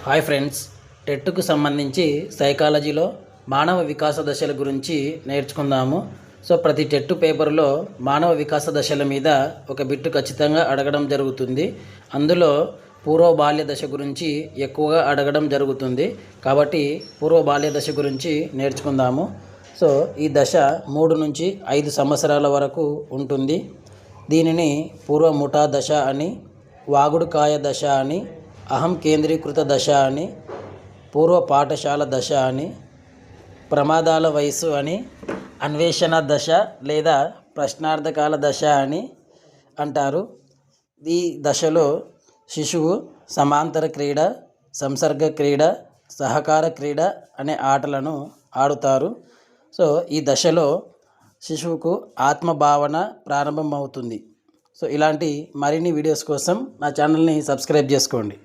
Hi friends, టెట్కు సంబంధించి సైకాలజీలో మానవ వికాస దశల గురించి నేర్చుకుందాము. ప్రతి టెట్టు పేపర్లో మానవ వికాస దశల మీద ఒక బిట్టు ఖచ్చితంగా అడగడం జరుగుతుంది. అందులో పూర్వ బాల్య దశ గురించి ఎక్కువగా అడగడం జరుగుతుంది. కాబట్టి పూర్వ బాల్య దశ గురించి నేర్చుకుందాము. ఈ దశ 3 నుంచి 5 సంవత్సరాల వరకు ఉంటుంది. దీనిని పూర్వ ముఠా దశ అని, వాగుడుకాయ దశ అని, అహం కేంద్రీకృత దశ అని, పూర్వ పాఠశాల దశ అని, ప్రమాదాల వయసు అని, అన్వేషణ దశ లేదా ప్రశ్నార్థకాల దశ అని అంటారు. ఈ దశలో శిశువు సమాంతర క్రీడ, సంసర్గ క్రీడ, సహకార క్రీడ అనే ఆటలను ఆడుతారు. ఈ దశలో శిశువుకు ఆత్మభావన ప్రారంభమవుతుంది. ఇలాంటి మరిన్ని వీడియోస్ కోసం నా ఛానల్ని సబ్స్క్రైబ్ చేసుకోండి.